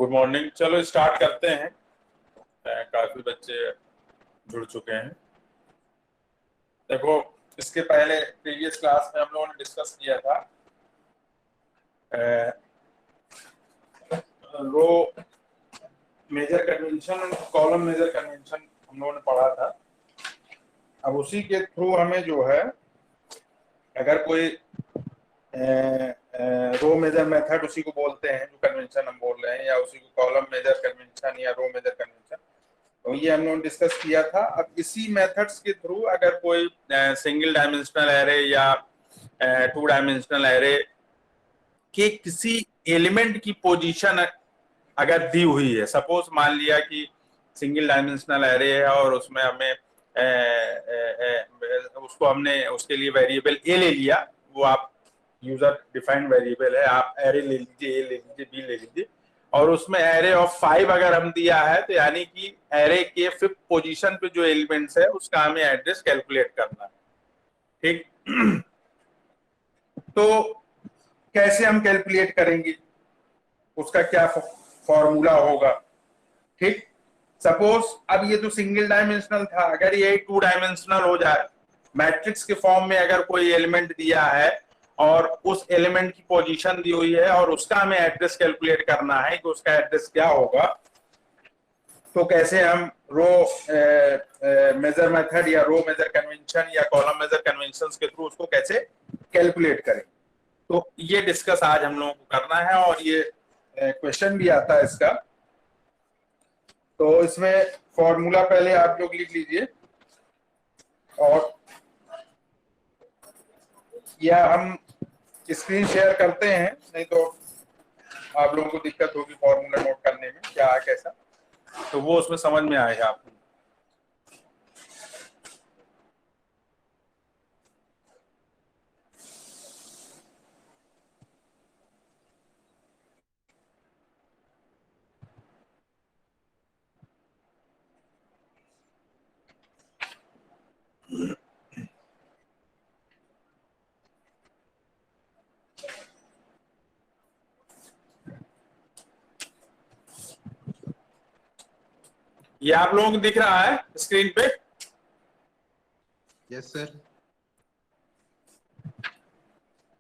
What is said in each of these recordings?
Good morning. चलो start करते हैं। काफी बच्चे जुड़ चुके हैं। देखो, इसके पहले प्रीवियस क्लास में हम लोगों ने डिस्कस किया था रो मेजर कन्वेंशन और कॉलम मेजर कन्वेंशन हम लोगों ने पढ़ा था। अब उसी के थ्रू हमें जो है, अगर कोई रो मेजर मेथड उसी को बोलते हैं जो कन्वेंशन हम बोल रहे हैं, या उसी को कॉलम मेजर कन्वेंशन या रो मेजर कन्वेंशन, तो ये हम लोगों ने डिस्कस किया था। अब इसी मेथड्स के थ्रू अगर कोई सिंगल डायमेंशनल एरे या टू डायमेंशनल एरे के किसी एलिमेंट की पोजीशन अगर दी हुई है, सपोज मान लिया कि सिंगल डायमेंशनल एरे है और उसमें हमें उसको हमने उसके लिए वेरिएबल ए ले लिया, वो आप यूजर डिफाइंड वेरिएबल है, आप एरे ले लीजिए, ए ले लीजिए, बी ले लीजिए, और उसमें एरे ऑफ 5 अगर हम दिया है तो यानी कि एरे के 5th पोजीशन पे जो एलिमेंट्स है उसका हमें एड्रेस कैलकुलेट करना है। ठीक तो कैसे हम कैलकुलेट करेंगे, उसका क्या फॉर्मूला होगा? ठीक, सपोज अब ये तो सिंगल डायमेंशनल था, अगर ये 2 डायमेंशनल हो जाए, मैट्रिक्स के फॉर्म में अगर कोई एलिमेंट दिया है और उस एलिमेंट की पोजीशन दी हुई है और उसका हमें एड्रेस कैलकुलेट करना है कि उसका एड्रेस क्या होगा, तो कैसे हम रो मेजर मेथड या रो मेजर कन्वेंशन या कॉलम मेजर कन्वेंशन के थ्रू उसको कैसे कैलकुलेट करें, तो ये डिस्कस आज हम लोगों को करना है। और ये क्वेश्चन भी आता है इसका, तो इसमें फॉर्मूला पहले आप लोग लिख लीजिए, और या हम स्क्रीन शेयर करते हैं, नहीं तो आप लोगों को दिक्कत होगी फॉर्मूला नोट करने में क्या है कैसा, तो वो उसमें समझ में आएगा आपको। ये आप लोगों को दिख रहा है स्क्रीन पे? Yes sir.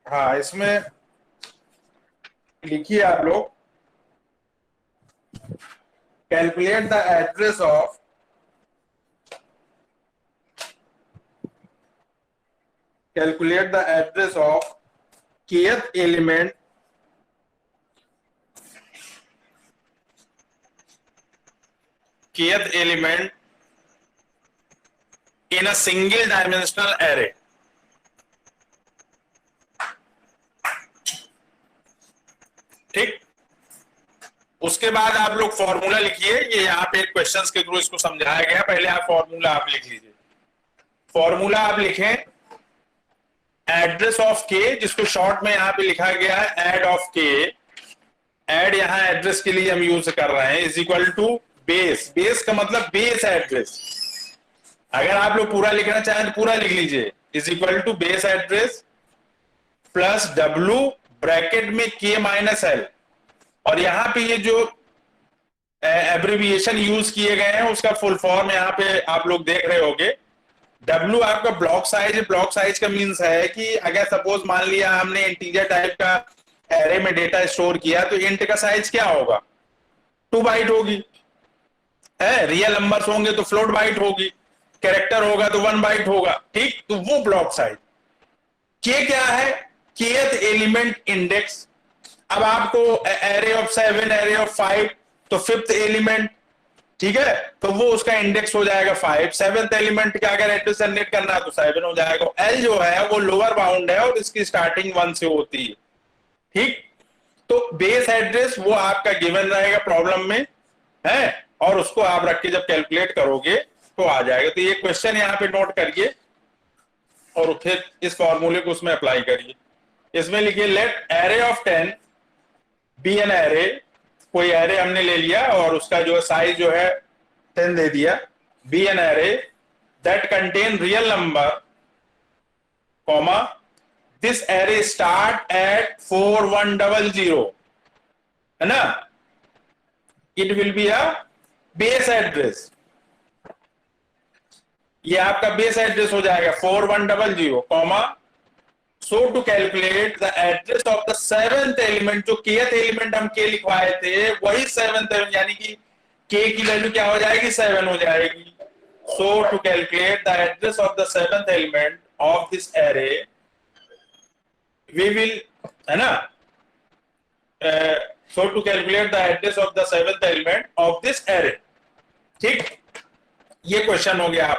हाँ, इसमें लिखिए आप लोग, calculate the address of kth element in a single dimensional array। ठीक, उसके बाद आप लोग फॉर्मूला लिखिए। ये यहाँ पे क्वेश्चंस के थ्रू इसको समझाया गया, पहले आप फॉर्मूला आप लिख लीजिए। फॉर्मूला आप लिखें एड्रेस ऑफ के, जिसको शॉर्ट में यहाँ पे लिखा गया है एड ऑफ के। एड यहाँ एड्रेस के लिए हम यूज कर रहे हैं, is equal to base. Base का मतलब बेस एड्रेस। अगर आप लोग पूरा लिखना चाहें तो पूरा लिख लीजिए, is equal to base address plus W bracket में के माइनस एल। और यहाँ पे ये जो एब्रिविएशन यूज किए गए हैं उसका फुल फॉर्म यहाँ पे आप लोग देख रहे होंगे। डब्ल्यू आपका ब्लॉक साइज है। ब्लॉक साइज का मीन्स है कि अगर सपोज मान लिया हमने इंटीजर टाइप का एरे में डेटा स्टोर किया तो इंट का साइज क्या होगा? 2 बाइट होगी। है, रियल नंबर्स होंगे तो फ्लोट बाइट होगी, कैरेक्टर होगा तो 1 बाइट होगा। ठीक, तो वो ब्लॉक साइज। के क्या है? kth element index. अब आपको एरे ऑफ 7, एरे ऑफ 5, तो 5th एलिमेंट, ठीक है, तो वो उसका इंडेक्स हो जाएगा 5। 7th एलिमेंट का अगर एड्रेस जनरेट करना है तो 7 हो जाएगा। एल जो है वो लोअर बाउंड है और इसकी स्टार्टिंग 1 से होती है। ठीक, तो बेस एड्रेस वो आपका गिवन रहेगा प्रॉब्लम में, है, और उसको आप रख के जब कैलकुलेट करोगे तो आ जाएगा। तो ये क्वेश्चन यहाँ पे नोट करिए और फिर इस फॉर्मूले को उसमें अप्लाई करिए। इसमें लिखिए let array of 10 be an array. कोई एरे हमने ले लिया और उसका जो साइज जो है 10 दे दिया। Be an array that contain real number comma this array start at 4100, है ना? It will be a base address. ये आपका बेस एड्रेस हो जाएगा 4100 comma, so to calculate the address of the seventh element, जो kth एलिमेंट हम k लिखवाए थे वही सेवेंथ एलिमेंट, यानी कि k की वैल्यू क्या हो जाएगी 7 हो जाएगी। so to calculate the address of the seventh element of this array we will, है ना, so to calculate the address of the seventh element of this array। ठीक, ये क्वेश्चन हो गया।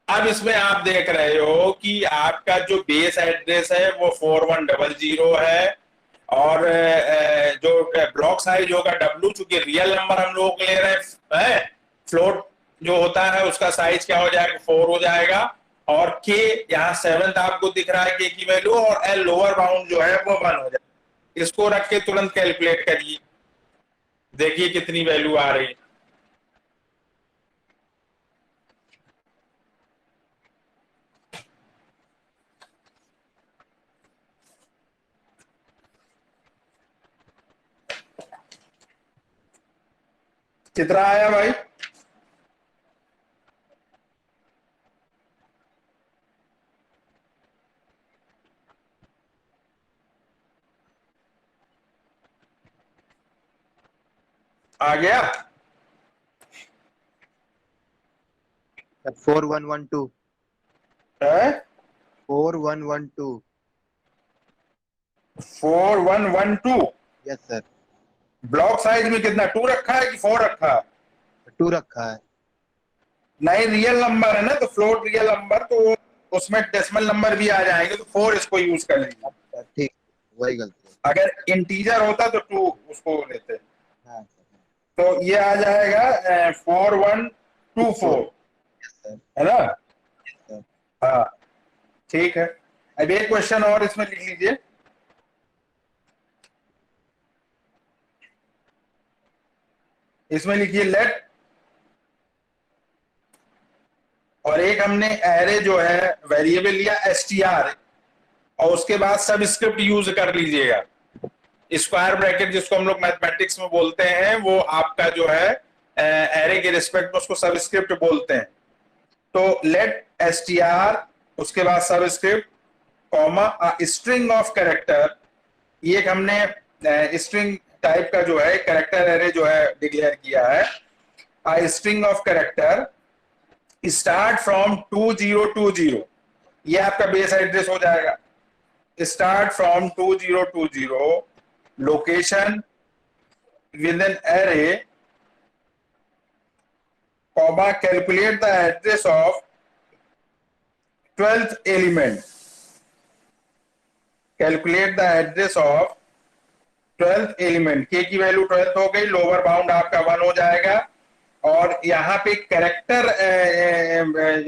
अब इसमें आप देख रहे हो कि आपका जो बेस एड्रेस है वो 4100 है, और जो ब्लॉक साइज होगा W, चूंकि रियल नंबर हम लोग ले रहे हैं, फ्लोट जो होता है उसका साइज क्या हो जाएगा 4 हो जाएगा, और K यहाँ 7 आपको दिख रहा है K की वैल्यू, और L लोअर बाउंड जो है वो 1 हो जाएगा। इसको रख के तुरंत कैलकुलेट करिए, देखिए कितनी वैल्यू आ रही है। कितना आया भाई? आ गया? 4112 है 4112। 4112। Yes sir. ब्लॉक साइज में कितना 2 रखा है कि 4 रखा है? 2 रखा है। नहीं, रियल नंबर है ना, तो फ्लोट रियल नंबर, तो उसमें डेसिमल नंबर भी आ जाएंगे, तो 4 इसको यूज कर लीजिए। ठीक, वही गलती है। अगर इंटीजर होता तो 2 उसको लेते। हाँ तो ये आ जाएगा 4124, है ना? हाँ ठीक है। अब एक क्वेश्चन और इसमें लिख लीजिए। इसमें लिखिए लेट, और एक हमने एरे जो है वेरिएबल लिया str, और उसके बाद सबस्क्रिप्ट यूज कर लीजिएगा। स्क्वायर ब्रैकेट जिसको हम लोग मैथमेटिक्स में बोलते हैं, वो आपका जो है एरे के रिस्पेक्ट में उसको सबस्क्रिप्ट बोलते हैं। तो लेट str, उसके बाद subscript comma string of character, ये एक हमने स्ट्रिंग टाइप का जो है कैरेक्टर एरे जो है डिक्लेयर किया है। A string of character start from 2020, ये आपका बेस एड्रेस हो जाएगा। Start from 2020, location with an array comma calculate the address of 12th element, calculate the address of 12th element. K की value 12th हो गई, lower bound आपका 1 हो जाएगा, और यहाँ पे कैरेक्टर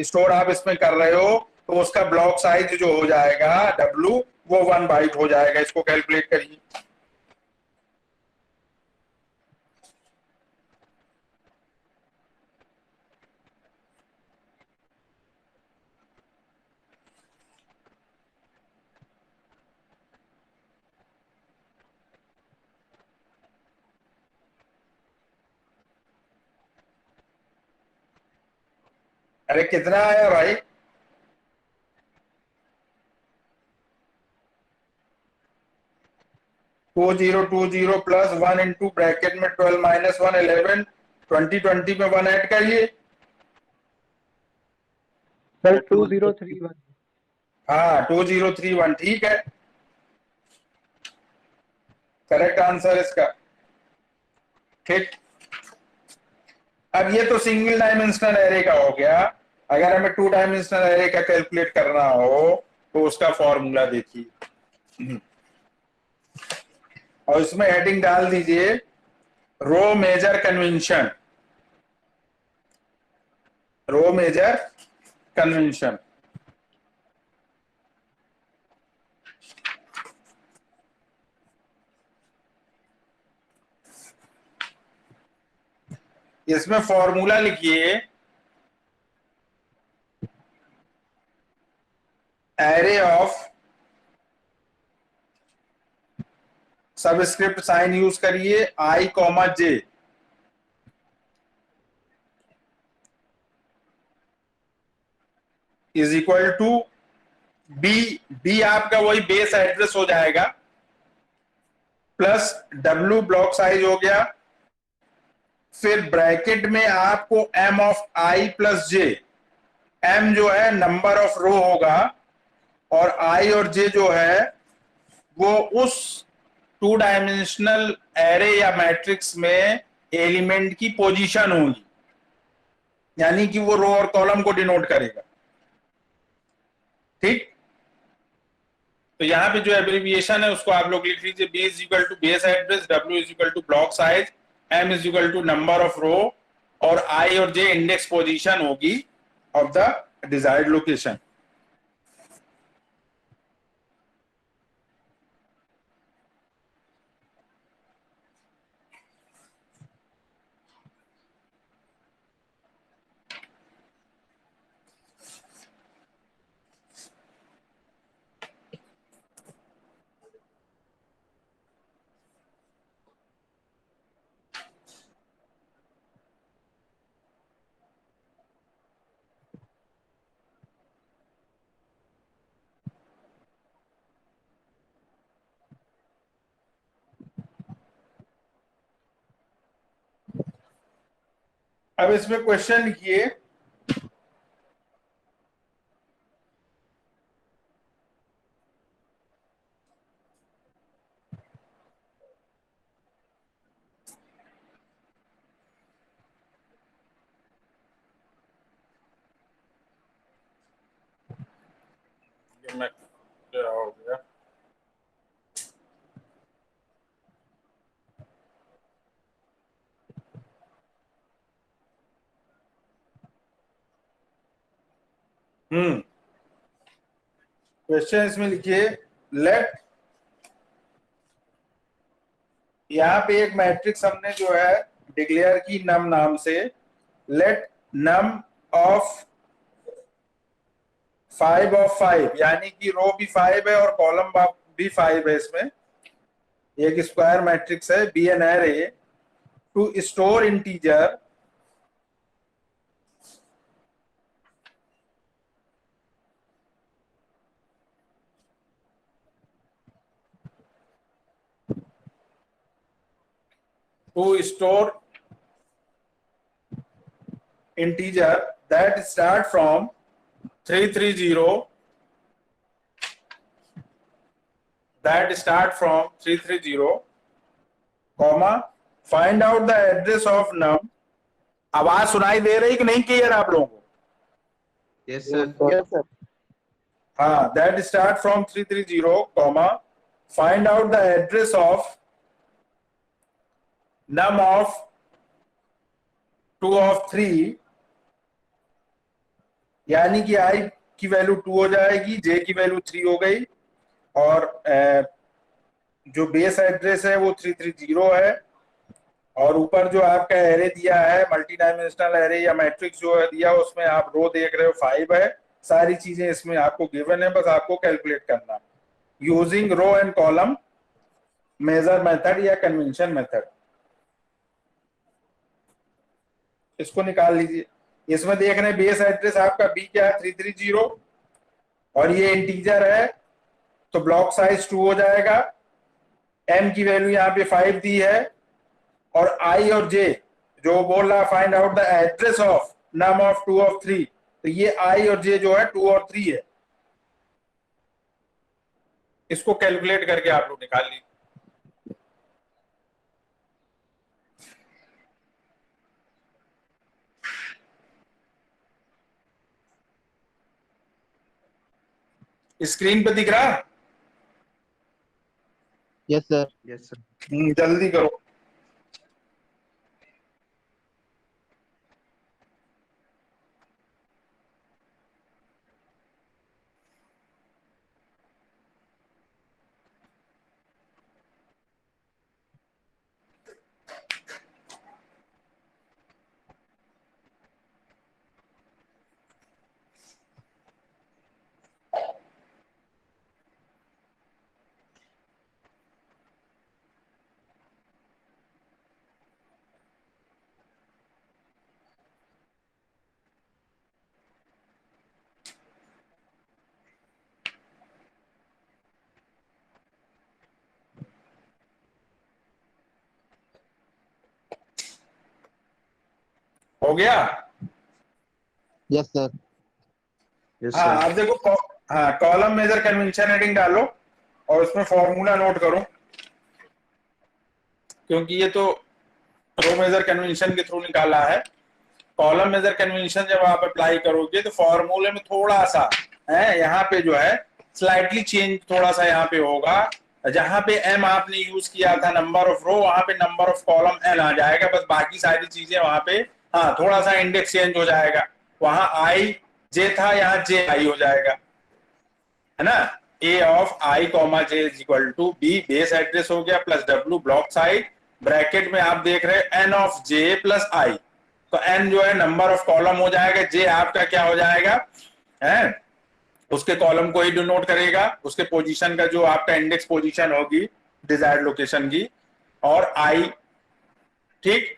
स्टोर आप इसमें कर रहे हो, तो उसका ब्लॉक साइज जो हो जाएगा W, वो 1 बाइट हो जाएगा। इसको कैलकुलेट करिए। अरे कितना आया भाई? Two zero plus 1 into bracket में 12 माइनस 1 11, 20 में 1 ऐड करिए। सर 2031। हाँ 2031 ठीक है, करेक्ट आंसर इसका। ठीक, अब ये तो सिंगल डायमेंशनल एरे का हो गया। अगर हमें 2 डायमेंशनल एरे का कैलकुलेट करना हो तो उसका फॉर्मूला देखिए, और इसमें हेडिंग डाल दीजिए row major convention. Row major convention, इसमें फॉर्मूला लिखिए array of, subscript sign use करिए I, J, is equal to B आपका वही बेस एड्रेस हो जाएगा प्लस W ब्लॉक साइज हो गया, फिर ब्रैकेट में आपको M of I plus J, M जो है नंबर ऑफ रो होगा और I और J जो है वो उस 2 डायमेंशनल एरे या मैट्रिक्स में एलिमेंट की पोजीशन होगी, यानी कि वो रो और कॉलम को डिनोट करेगा। ठीक, तो यहां पे जो एब्रिविएशन है उसको आप लोग लिख लीजिए, B is equal to base address, W is equal to block size, M is equal to number of row और I और J इंडेक्स पोजीशन होगी ऑफ द डिजायर्ड लोकेशन। अब इसमें क्वेश्चन लिखिए, क्या हो गया, क्वेश्चन इसमें लिखिए, लेट, यहाँ पे एक मैट्रिक्स हमने जो है डिक्लेयर की नम नाम से, लेट नम ऑफ 5 ऑफ 5, यानी कि रो भी 5 है और कॉलम भी 5 है, इसमें एक स्क्वायर मैट्रिक्स है, be an array to store integer integer that start from 330, comma find out the address of num। आवाज सुनाई दे रही कि नहीं क्लियर आप लोगों को? Yes sir. Yes, sir. हाँ, that start from 330, comma find out the address of num of 2 of 3, यानी कि I की वैल्यू 2 हो जाएगी, J की वैल्यू 3 हो गई और जो बेस एड्रेस है वो 330 है और ऊपर जो आपका एरे दिया है मल्टी डायमेंशनल एरे या मैट्रिक्स जो है दिया उसमें आप रो देख रहे हो 5 है। सारी चीजें इसमें आपको गिवन है, बस आपको कैलकुलेट करना using row and column major method या कन्वेंशन मेथड। इसको निकाल लीजिए। इसमें देख रहे हैं बेस एड्रेस आपका बी क्या है 330 और ये इंटीजर है तो ब्लॉक साइज 2 हो जाएगा, एम की वैल्यू यहाँ पे 5 दी है और आई और जे जो बोल रहा find out the address of num of 2 of 3, तो ये आई और जे जो है 2 और 3 है। इसको कैलकुलेट करके आप लोग निकाल लीजिए। स्क्रीन पे दिख रहा है? Yes sir. Yes sir. जल्दी करो। हो गया? Yes, sir. Yes, हाँ sir. अब देखो, हाँ कॉलम मेजर कन्वेंशन हेडिंग डालो और उसमें फॉर्मूला नोट करो, क्योंकि ये तो रो मेजर कन्वेंशन के थ्रू निकाला है। कॉलम मेजर कन्वेंशन जब आप अप्लाई करोगे तो फॉर्मूले में थोड़ा सा है यहाँ पे जो है स्लाइटली चेंज थोड़ा सा यहाँ पे होगा। जहां पे m आपने यूज किया था नंबर ऑफ रो, वहां पे नंबर ऑफ कॉलम n आ जाएगा, बस बाकी सारी चीजें वहां पे हाँ थोड़ा सा इंडेक्स चेंज हो जाएगा। वहां i j था, यहाँ j i हो जाएगा, है ना। a of i comma j is equal to b base address हो गया plus w block side, bracket में आप देख रहे हैं n of j plus i, तो n जो है नंबर ऑफ कॉलम हो जाएगा, j आपका क्या हो जाएगा है उसके कॉलम को ही डिनोट करेगा, उसके पोजीशन का जो आपका इंडेक्स पोजीशन होगी डिजायर्ड लोकेशन की, और i, ठीक।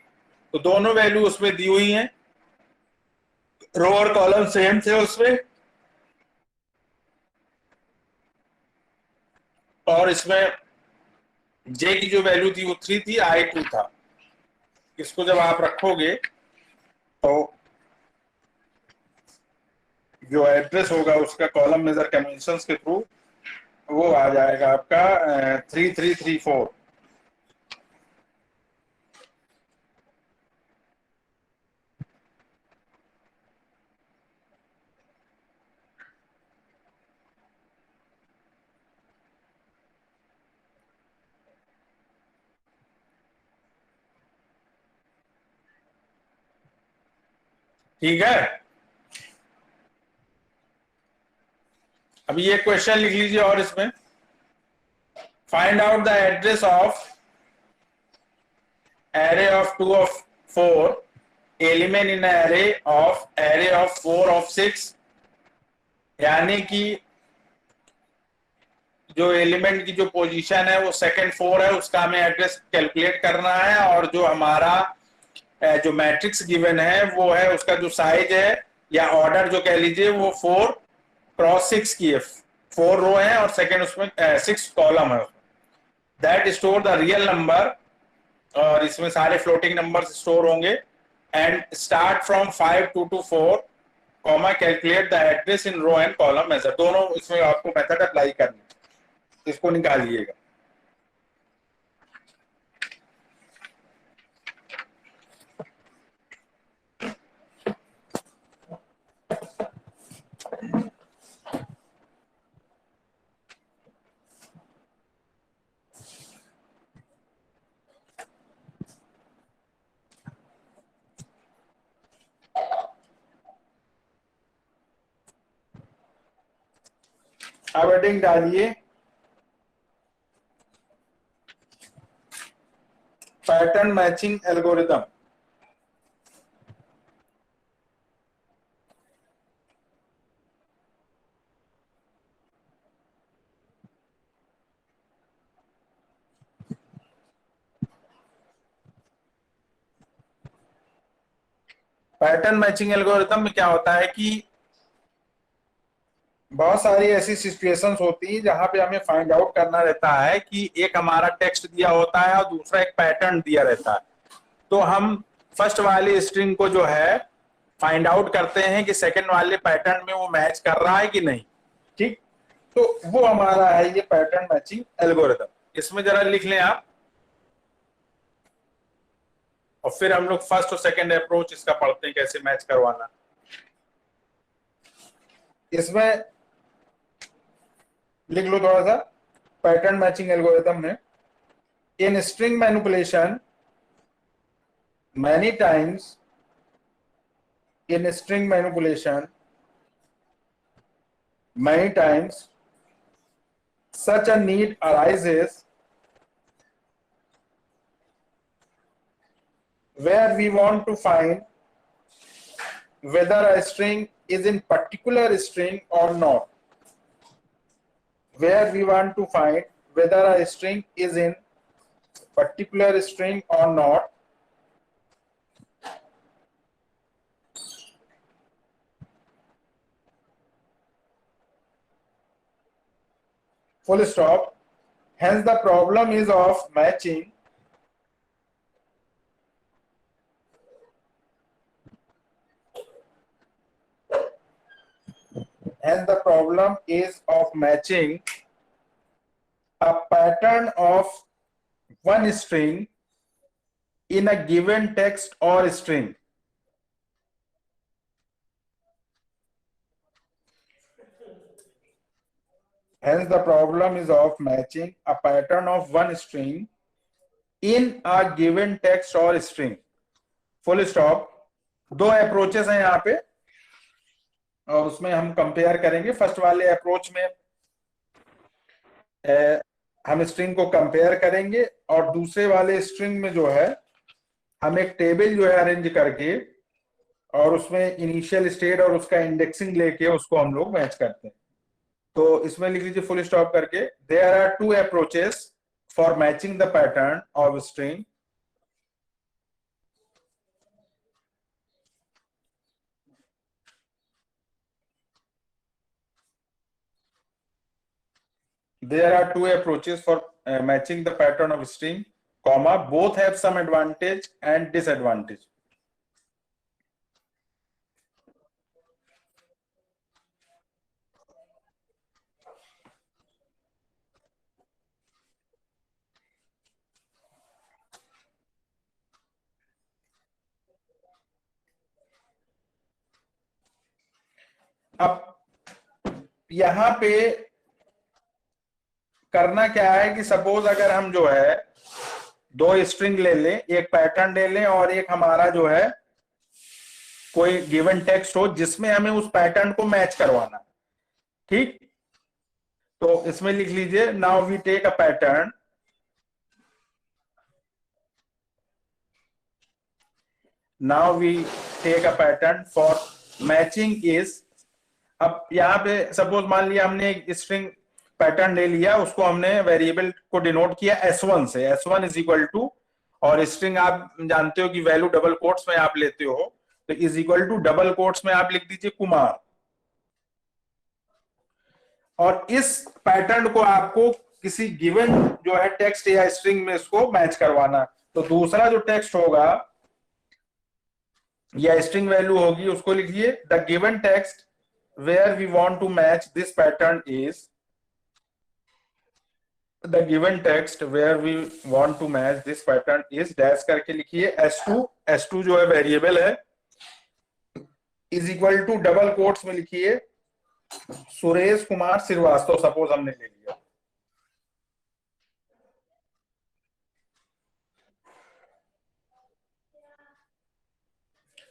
तो दोनों वैल्यू उसमें दी हुई हैं, रो और कॉलम सेम थे उसमें, और इसमें j की जो वैल्यू थी वो 3 थी, i 2 था। इसको जब आप रखोगे तो जो एड्रेस होगा उसका कॉलम मेजर कन्वेंशंस के थ्रू वो आ जाएगा आपका 3334। ठीक है, अब ये क्वेश्चन लिख लीजिए और इसमें find out the address of array of 2 of 4 element in array of 4 of 6, यानी कि जो एलिमेंट की जो पोजीशन है वो सेकंड 4 है, उसका हमें एड्रेस कैलकुलेट करना है, और जो हमारा जो मैट्रिक्स गिवन है वो है उसका जो साइज है या ऑर्डर जो कह लीजिए वो 4 क्रॉस 6 की है, 4 रो है और सेकंड उसमें 6 कॉलम है। That store the real number, और इसमें सारे फ्लोटिंग नंबर स्टोर होंगे, and start from 5 2 to 4 comma calculate the address in row and column major. दोनों इसमें आपको मेथड अप्लाई करनी है, इसको निकालिएगा। अब हेडिंग डालिए pattern matching algorithm. Pattern matching algorithm में क्या होता है कि बहुत सारी ऐसी सिचुएशंस होती हैं जहां पे हमें फाइंड आउट करना रहता है कि एक हमारा टेक्स्ट दिया होता है और दूसरा एक पैटर्न दिया रहता है, तो हम फर्स्ट वाली स्ट्रिंग को जो है फाइंड आउट करते हैं कि सेकंड वाले पैटर्न में वो मैच कर रहा है कि नहीं, ठीक। तो वो हमारा है ये पैटर्न मैचिंग एल्गोरिथम। इसमें जरा लिख लें आप, और फिर हम लोग फर्स्ट और सेकंड अप्रोच इसका पढ़ते हैं कैसे मैच करवाना। इसमें लिख लो थोड़ा सा, पैटर्न मैचिंग एल्गोरिथम में in string manipulation many times in string manipulation many times such a need arises where we want to find whether a string is in particular string or not, where we want to find whether a string is in particular string or not, full stop. Hence the problem is of matching hence the problem is of matching a pattern of one string in a given text or string. Hence the problem is of matching a pattern of one string in a given text or string. Full stop. दो approaches हैं यहाँ पे और उसमें हम compare करेंगे. First वाले approach में हम स्ट्रिंग को कंपेयर करेंगे और दूसरे वाले स्ट्रिंग में जो है हम एक टेबल जो है अरेंज करके और उसमें इनिशियल स्टेट और उसका इंडेक्सिंग लेके उसको हम लोग मैच करते हैं. तो इसमें लिख लीजिए फुल स्टॉप करके, there are two approaches for matching the pattern of string. There are two approaches for matching the pattern of string, comma, both have some advantage and disadvantage. अब यहां पे करना क्या है कि सपोज अगर हम जो है दो स्ट्रिंग ले लें, एक पैटर्न ले लें और एक हमारा जो है कोई गिवन टेक्स्ट हो जिसमें हमें उस पैटर्न को मैच करवाना. ठीक, तो इसमें लिख लीजिए, now we take a pattern, now we take a pattern for matching is. अब यहां पे सपोज मान लिया हमने एक स्ट्रिंग पैटर्न ले लिया, उसको हमने वेरिएबल को डिनोट किया S1 से. S1 इज इक्वल टू, और स्ट्रिंग आप जानते हो कि वैल्यू डबल कोट्स में आप लेते हो, तो is equal to double quotes में आप लिख दीजिए कुमार. और इस पैटर्न को आपको किसी गिवन जो है टेक्स्ट या स्ट्रिंग में इसको मैच करवाना. तो दूसरा जो टेक्स्ट होगा या स्ट्रिंग वैल्यू होगी उसको लिखिए, the given text where we want to match this pattern is, the given text where we want to match this pattern is dash करके लिखिए S2. S2 जो है वेरिएबल है, is equal to double quotes में लिखिए Suresh Kumar Srivastava, suppose हमने ले लिया.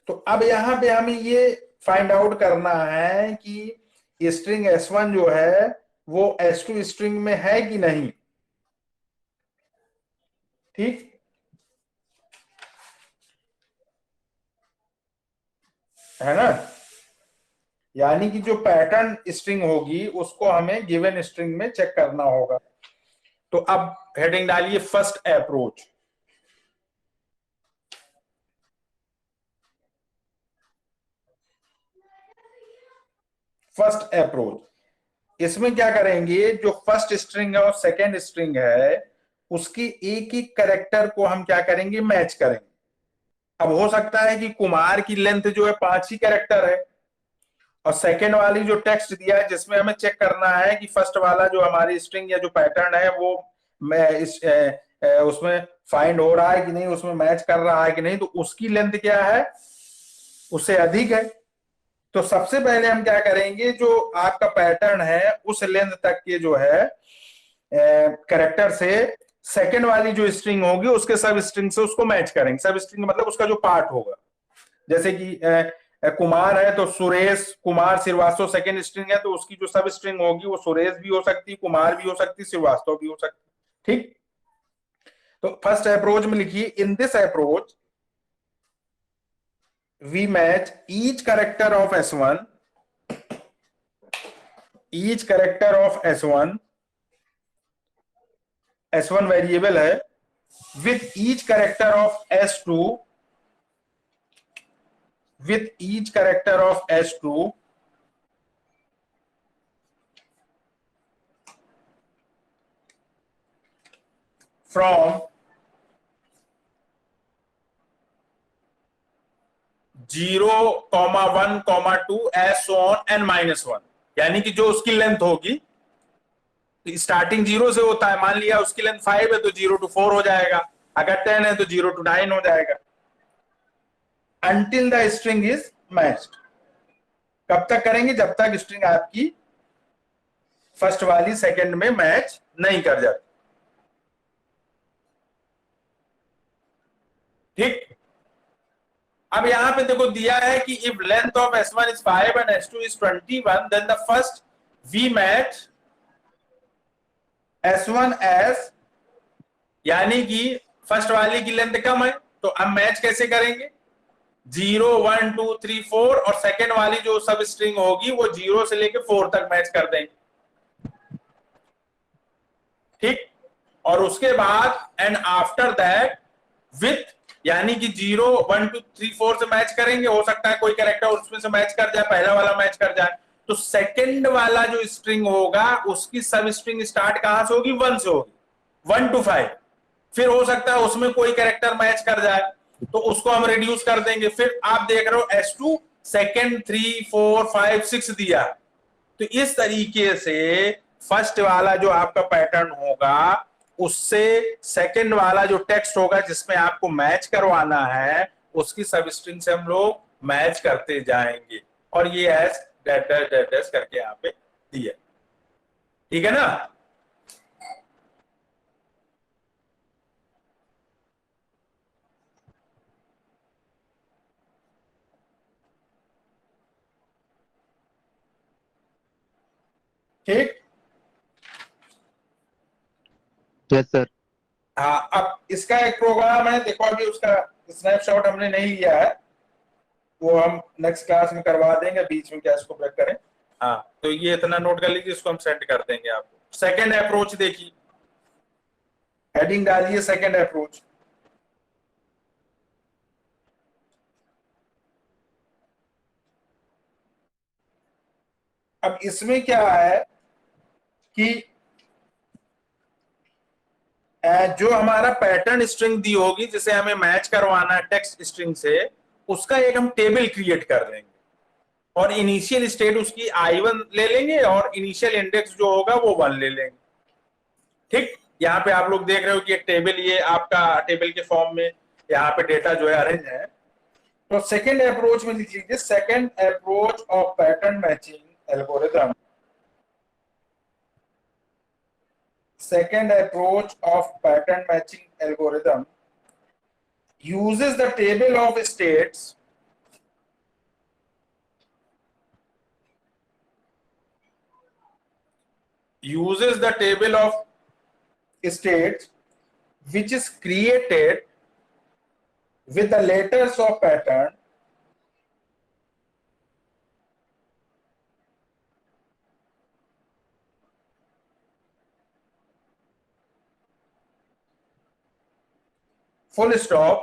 तो अब यहां पे हमें ये फाइंड आउट करना है कि स्ट्रिंग S1 जो है वो S2 स्ट्रिंग में है कि नहीं. ठीक, है ना. यानी कि जो पैटर्न स्ट्रिंग होगी उसको हमें गिवन स्ट्रिंग में चेक करना होगा. तो अब हेडिंग डालिए फर्स्ट अप्रोच. फर्स्ट अप्रोच, इसमें क्या करेंगे, जो फर्स्ट स्ट्रिंग है और सेकेंड स्ट्रिंग है उसकी एक ही कैरेक्टर को हम क्या करेंगे, मैच करेंगे. अब हो सकता है कि कुमार की लेंथ जो है 5 ही कैरेक्टर है और सेकेंड वाली जो टेक्स्ट दिया है जिसमें हमें चेक करना है कि फर्स्ट वाला जो हमारी स्ट्रिंग या जो पैटर्न है वो उसमें फाइंड हो रहा है कि नहीं, उसमें मैच कर रहा है कि नहीं, तो उसकी लेंथ क्या है, उससे अधिक है. तो सबसे पहले हम क्या करेंगे, जो आपका पैटर्न है उस लेंथ तक के जो है कैरेक्टर से सेकेंड वाली जो स्ट्रिंग होगी उसके सब स्ट्रिंग से उसको मैच करेंगे. सब स्ट्रिंग मतलब उसका जो पार्ट होगा, जैसे कि कुमार है तो सुरेश कुमार श्रीवास्तव सेकेंड स्ट्रिंग है, तो उसकी जो सब स्ट्रिंग होगी वो सुरेश भी हो सकती, कुमार भी हो सकती, श्रीवास्तव भी हो सकती. ठीक, तो फर्स्ट अप्रोच में लिखिए, in this approach we match each character of S1, each character of S1 variable है, with each character of S2, with each character of S2 from 0, 1, 2 as so on and -1. यानी कि जो उसकी length होगी, starting 0 से होता है, मान लिया उसकी लेंथ 5 है तो 0 to 4 हो जाएगा, अगर 10 है तो 0 to 9 हो जाएगा, until the string is matched। कब तक करेंगे? जब तक स्ट्रिंग आपकी फर्स्ट वाली सेकंड में मैच नहीं कर जाती। ठीक, अब यहां पे देखो दिया है कि if length of S1 is 5 and S2 is 21 then the first we match S1 as, यानी कि फर्स्ट वाली की लेंथ कम है तो अब मैच कैसे करेंगे? 0 1 2 3 4 और सेकेंड वाली जो सब स्ट्रिंग होगी वो 0 से लेके 4 तक मैच कर देंगे। ठीक, और उसके बाद एंड आफ्टर दैट विथ, यानी कि 0 1 2 3 4 से मैच करेंगे, हो सकता है कोई कैरेक्टर उसमें से मैच कर जाए, पहला वाला मैच कर जाए, तो सेकंड वाला जो स्ट्रिंग होगा उसकी सब स्ट्रिंग स्टार्ट कहां से होगी? 1 से होगी, 1 to 5। फिर हो सकता है उसमें कोई कैरेक्टर मैच कर जाए तो उसको हम रिड्यूस कर देंगे। फिर आप देख रहे हो S2 सेकंड 3 4 5 6 दिया, तो इस तरीके से फर्स्ट वाला जो आपका पैटर्न होगा उससे सेकंड वाला जो टेक्स्ट होगा जिसमें आपको मैच करवाना है उसकी सब स्ट्रिंग से हम लोग मैच करते जाएंगे, और ये S dash dash dash dash करके यहाँ पे दिया। ठीक है ना? ठीक, Yes, sir. हाँ, अब इसका एक प्रोग्राम है, देखो अभी उसका स्नैपशॉट हमने नहीं लिया है, वो हम नेक्स्ट क्लास में करवा देंगे, बीच में क्या इसको ब्रेक करें। हाँ, तो ये इतना नोट कर लीजिए, इसको हम सेंड कर देंगे आपको। सेकंड अप्रोच देखिए, हेडिंग डालिए सेकंड अप्रोच। अब इसमें क्या है कि जो हमारा पैटर्न स्ट्रिंग दी होगी जिसे हमें मैच करवाना है टेक्स्ट स्ट्रिंग से, उसका एक हम टेबल क्रिएट कर देंगे और इनिशियल स्टेट उसकी I1 ले लेंगे और इनिशियल इंडेक्स जो होगा वो 1 ले लेंगे। ठीक, यहाँ पे आप लोग देख रहे हो कि एक टेबल, ये आपका टेबल के फॉर्म में यहाँ पे डेटा जो है अरेंज है। तो सेकेंड अप्रोच में लिख लीजिए, second approach of pattern matching algorithm, second approach of pattern matching algorithm uses the table of states which is created with the letters of pattern full stop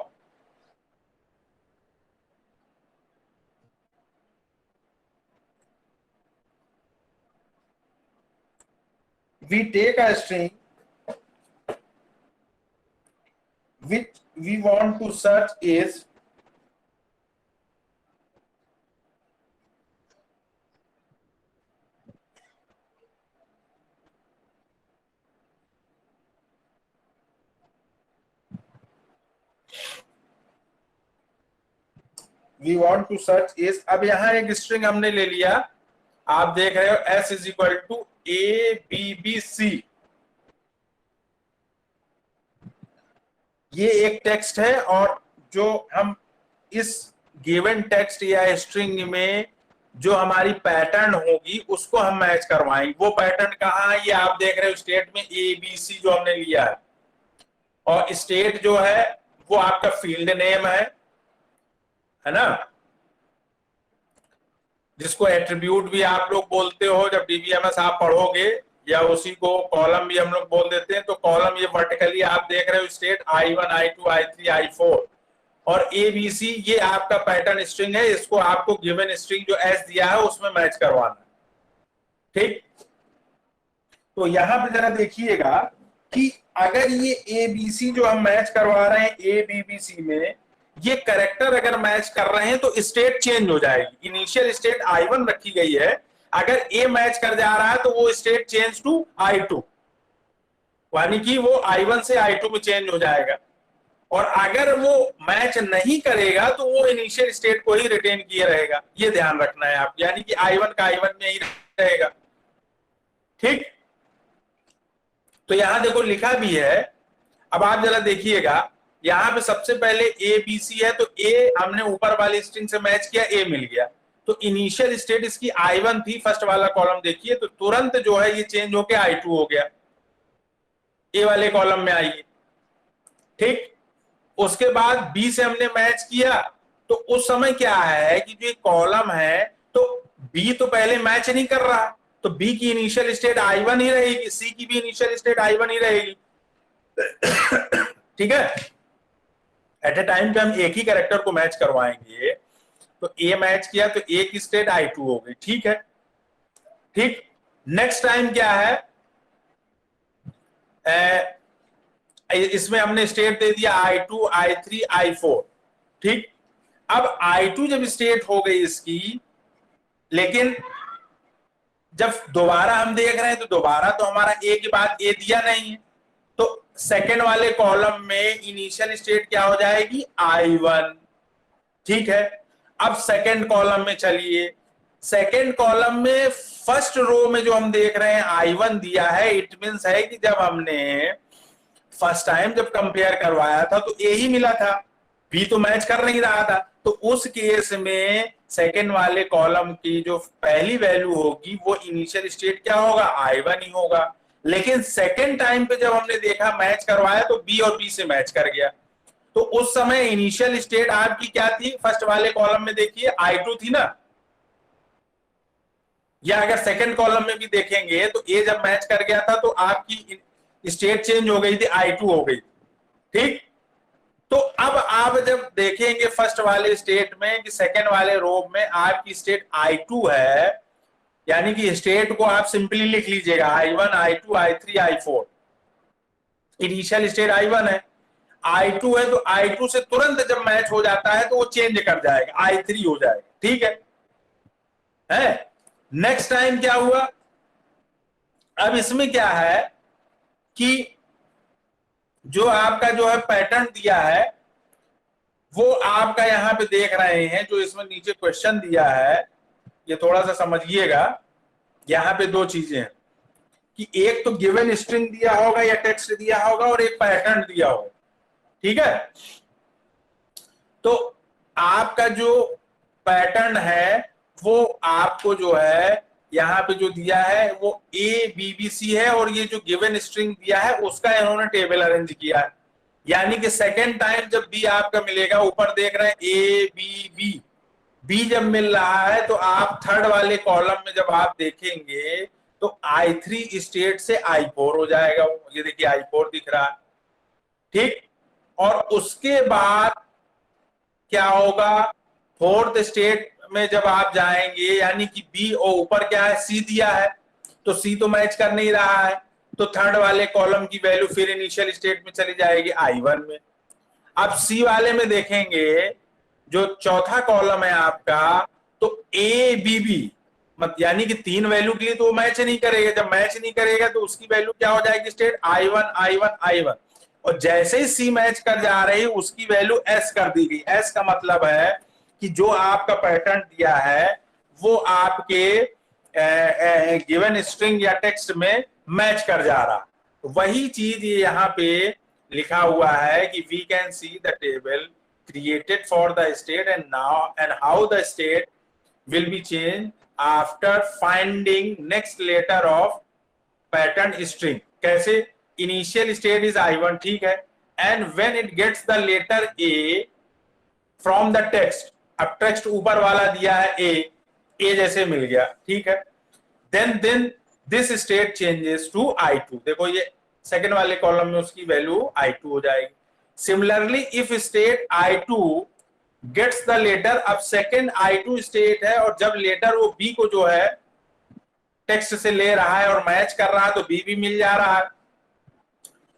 we take a string which we want to search is अब यहां एक string हमने ले लिया, आप देख रहे हो S is equal to ABBC, ये एक टेक्स्ट है, और जो हम इस गिवन टेक्स्ट या स्ट्रिंग में जो हमारी पैटर्न होगी उसको हम मैच करवाएंगे। वो पैटर्न कहाँ है? ये आप देख रहे हो स्टेट में ABC जो हमने लिया है, और स्टेट जो है वो आपका फील्ड नेम है ना, जिसको एट्रीब्यूट भी आप लोग बोलते हो जब DBMS आप पढ़ोगे, या उसी को कॉलम भी हम लोग बोल देते हैं। तो कॉलम ये वर्टिकली आप देख रहे हो state I1 I2 I3 I4, और ABC ये आपका पैटर्न स्ट्रिंग है, इसको आपको गिवन स्ट्रिंग जो S दिया है उसमें मैच करवाना। ठीक, तो यहां पे जरा देखिएगा कि अगर ये ABC जो हम मैच करवा रहे हैं ABBC में, ये कैरेक्टर अगर मैच कर रहे हैं तो स्टेट चेंज हो जाएगी। इनिशियल स्टेट I1 रखी गई है, अगर ए मैच कर जा रहा है तो वो स्टेट चेंज टू I2, यानी कि वो I1 से I2 में चेंज हो जाएगा। और अगर वो मैच नहीं करेगा तो वो इनिशियल स्टेट को ही रिटेन किए रहेगा, ये ध्यान रखना है आप, यानी कि I1 का I1 में ही रहेगा। ठीक, तो यहां देखो लिखा भी है, अब आप जरा देखिएगा, यहां पे सबसे पहले ए बी सी है, तो ए हमने ऊपर वाली स्ट्रिंग से मैच किया, ए मिल गया, तो इनिशियल स्टेट इसकी I1 थी, फर्स्ट वाला कॉलम देखिए, तो तुरंत जो है ये चेंज होके I2 हो गया, ए वाले कॉलम में आइए। ठीक, उसके बाद बी से हमने मैच किया, तो उस समय क्या है कि जो कॉलम है, तो बी तो पहले मैच नहीं कर रहा, तो बी की इनिशियल स्टेट I1 ही रहेगी, सी की भी इनिशियल स्टेट I1 ही रहेगी। ठीक है, एट ए टाइम पे हम एक ही कैरेक्टर को मैच करवाएंगे, तो ए मैच किया तो ए की स्टेट I2 हो गई। ठीक है, ठीक, नेक्स्ट टाइम क्या है, इसमें हमने स्टेट दे दिया I2, I3, I4। ठीक, अब I2 जब स्टेट हो गई इसकी, लेकिन जब दोबारा हम देख रहे हैं तो दोबारा तो हमारा ए के बाद ए दिया नहीं है, तो सेकेंड वाले कॉलम में इनिशियल स्टेट क्या हो जाएगी, I1। ठीक है, अब सेकेंड कॉलम में चलिए, सेकेंड कॉलम में फर्स्ट रो में जो हम देख रहे हैं I1 दिया है, इट मींस है कि जब हमने फर्स्ट टाइम जब कंपेयर करवाया था तो ए ही मिला था, बी तो मैच कर नहीं रहा था, तो उस केस में सेकेंड वाले कॉलम की जो पहली वैल्यू होगी वो इनिशियल स्टेट क्या होगा, I1 ही होगा। लेकिन सेकेंड टाइम पे जब हमने देखा मैच करवाया तो बी और बी से मैच कर गया, तो उस समय इनिशियल स्टेट आपकी क्या थी, फर्स्ट वाले कॉलम में देखिए I2 थी ना, या अगर सेकेंड कॉलम में भी देखेंगे तो ए जब मैच कर गया था तो आपकी स्टेट चेंज हो गई थी, I2 हो गई। ठीक, तो अब आप जब देखेंगे फर्स्ट वाले स्टेट में कि सेकेंड वाले रो में आपकी स्टेट I2 है, यानी कि स्टेट को आप सिंपली लिख लीजिएगा I1, I2, I3, I4। Initial state I1 है, I2 है, तो I2 से तुरंत जब मैच हो जाता है तो वो चेंज कर जाएगा, I3 हो जाएगा। ठीक है, नेक्स्ट टाइम क्या हुआ, अब इसमें क्या है कि जो आपका जो है पैटर्न दिया है वो आपका यहां पे देख रहे हैं, जो इसमें नीचे क्वेश्चन दिया है, ये थोड़ा सा समझिएगा। यहां पे दो चीजें हैं कि एक तो गिवन स्ट्रिंग दिया होगा या टेक्स्ट दिया होगा और एक पैटर्न दिया होगा। ठीक है, तो आपका जो पैटर्न है वो आपको जो है यहाँ पे जो दिया है वो ए बी बी सी है, और ये जो गिवन स्ट्रिंग दिया है उसका इन्होंने टेबल अरेंज किया है, यानी कि सेकेंड टाइम जब बी आपका मिलेगा, ऊपर देख रहे हैं ए बी बी, बी जब मिल रहा है तो आप थर्ड वाले कॉलम में जब आप देखेंगे तो I3 स्टेट से I4 हो जाएगा, ये देखिए I4 दिख रहा है। ठीक, और उसके बाद क्या होगा, फोर्थ स्टेट में जब आप जाएंगे, यानी कि बी और ऊपर क्या है, सी दिया है, तो सी तो मैच कर नहीं रहा है, तो थर्ड वाले कॉलम की वैल्यू फिर इनिशियल स्टेट में चली जाएगी I1 में। अब सी वाले में देखेंगे, जो चौथा कॉलम है आपका, तो ए बी बी, यानी कि तीन वैल्यू के लिए तो वो मैच नहीं करेगा, जब मैच नहीं करेगा तो उसकी वैल्यू क्या हो जाएगी, स्टेट I1 I1 I1, और जैसे ही सी मैच कर जा रही उसकी वैल्यू एस कर दी गई। एस का मतलब है कि जो आपका पैटर्न दिया है वो आपके गिवन स्ट्रिंग या टेक्स्ट में मैच कर जा रहा, वही चीज ये यहाँ पे लिखा हुआ है कि we can see the table created for the state and now and how the state will be change after finding next letter of pattern string. कैसे, इनिशियल स्टेट इज I1, ठीक है, and when it gets the letter A from the text, अब text ऊपर वाला दिया है ए जैसे मिल गया, ठीक है, then this state changes to I2। देखो ये सेकंड वाले कॉलम में उसकी वैल्यू I2 हो जाएगी। Similarly if state I2 gets the letter, अब सेकंड I2 स्टेट है और जब लेटर वो B को जो है टेक्स्ट से ले रहा है और मैच कर रहा है तो B भी मिल जा रहा है,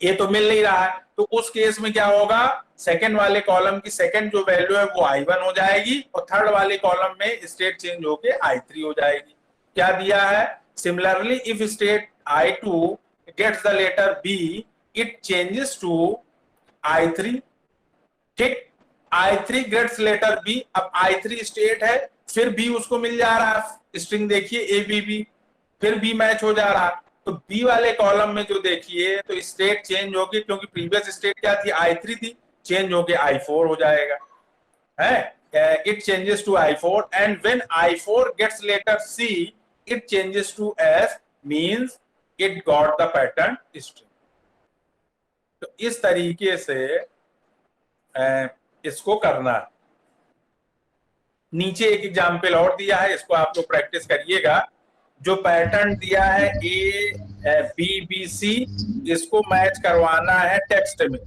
ए तो मिल नहीं रहा है, तो उस केस में क्या होगा, सेकंड वाले कॉलम की सेकंड जो वैल्यू है वो I1 हो जाएगी और थर्ड वाले कॉलम में स्टेट चेंज होके I3 हो जाएगी। क्या दिया है, similarly if state I2 gets the letter B it changes to I3, ठीक। I3 गेट्स लेटर B, अब I3 स्टेट है, फिर B उसको मिल जा रहा है, स्ट्रिंग देखिए ABB, फिर B मैच हो जा रहा, तो B वाले कॉलम में जो देखिए तो स्टेट चेंज होगी, क्योंकि प्रीवियस स्टेट क्या थी, I3 थी, चेंज होके I4 हो जाएगा, है। It changes to I4 and when I4 gets letter C it changes to S, means it got the pattern string। तो इस तरीके से इसको करना है। नीचे एक एग्जाम्पल और दिया है, इसको आप लोग प्रैक्टिस करिएगा। जो पैटर्न दिया है ABC, इसको मैच करवाना है टेक्स्ट में।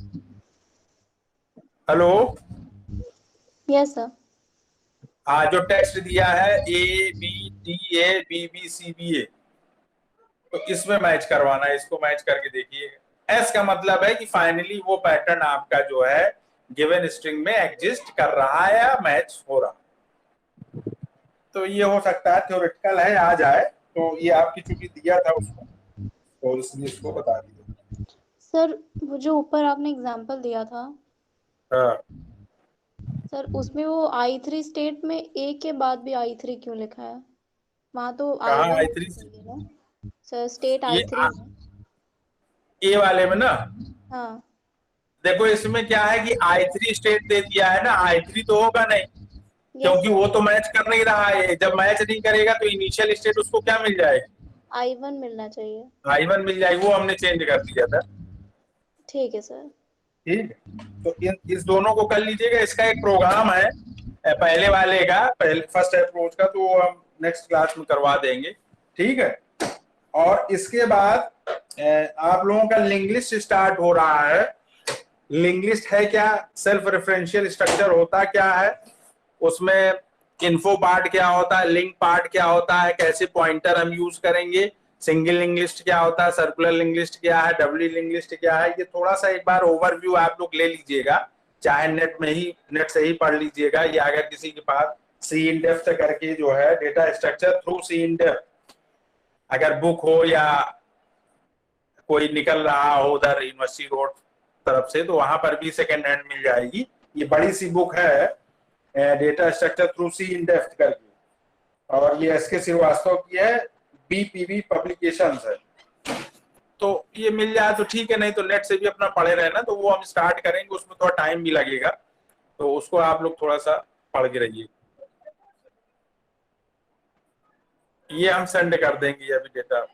Hello, yes sir. हाँ, जो टेक्स्ट दिया है ABDA BBCBA, तो इसमें मैच करवाना है, इसको मैच करके देखिए। एस का मतलब है कि फाइनली वो पैटर्न आपका जो है गिवन स्ट्रिंग में एग्जिस्ट कर रहा है या मैच हो रहा। तो ये हो सकता है थ्योरेटिकल है, आ जाए, तो ये आपकी चूंकि दिया था उसको, तो इसलिए इसको बता दिया। सर वो जो ऊपर आपने एग्जांपल दिया था, हाँ, सर उसमें वो I3 स्टेट में A के बाद भी I3 क्यों लिखा है? वहाँ तो कहाँ I1 I3? चाहिए ना सर, स्टेट ये I3 ए वाले में ना, हाँ देखो इसमें क्या है कि I3 स्टेट दे दिया है ना, I3 तो होगा नहीं, क्योंकि वो तो मैच कर नहीं रहा है। जब मैच नहीं करेगा तो इनिशियल स्टेट उसको क्या मिल जाएगी, I1 मिलना चाहिए। I1 मिल जाएगी, वो हमने चेंज कर दिया था। ठीक है सर। ठीक है, तो इस दोनों को कर लीजिएगा। इसका एक प्रोग्राम है पहले वाले का, पहले फर्स्ट अप्रोच का, तो हम नेक्स्ट क्लास में करवा देंगे, ठीक है। और इसके बाद आप लोगों का लिंक लिस्ट स्टार्ट हो रहा है। लिंक लिस्ट है क्या, सेल्फ रेफरेंशियल स्ट्रक्चर होता क्या है, उसमें इन्फो पार्ट क्या होता है, लिंक पार्ट क्या होता है, कैसे पॉइंटर हम यूज करेंगे, सिंगल लिंक लिस्ट क्या होता है, सर्कुलर लिंक लिस्ट क्या है, डबल लिंक लिस्ट क्या है, ये थोड़ा सा एक बार ओवरव्यू आप लोग ले लीजिएगा, चाहे नेट से ही पढ़ लीजिएगा, या अगर किसी के पास सी इन डेप्थ करके जो है data structure through C in depth अगर बुक हो या कोई निकल रहा हो उधर यूनिवर्सिटी रोड तरफ से, तो वहां पर भी सेकेंड हैंड मिल जाएगी। ये बड़ी सी बुक है data structure through C in depth करके, और ये SK श्रीवास्तव की है, BPV पब्लिकेशंस है। तो ये मिल जाए तो ठीक है, नहीं तो नेट से भी अपना पढ़े रहे ना, तो वो हम स्टार्ट करेंगे, उसमें थोड़ा टाइम भी लगेगा, तो उसको आप लोग थोड़ा सा पढ़ के रहिए। ये हम सेंड कर देंगे अभी डेटा।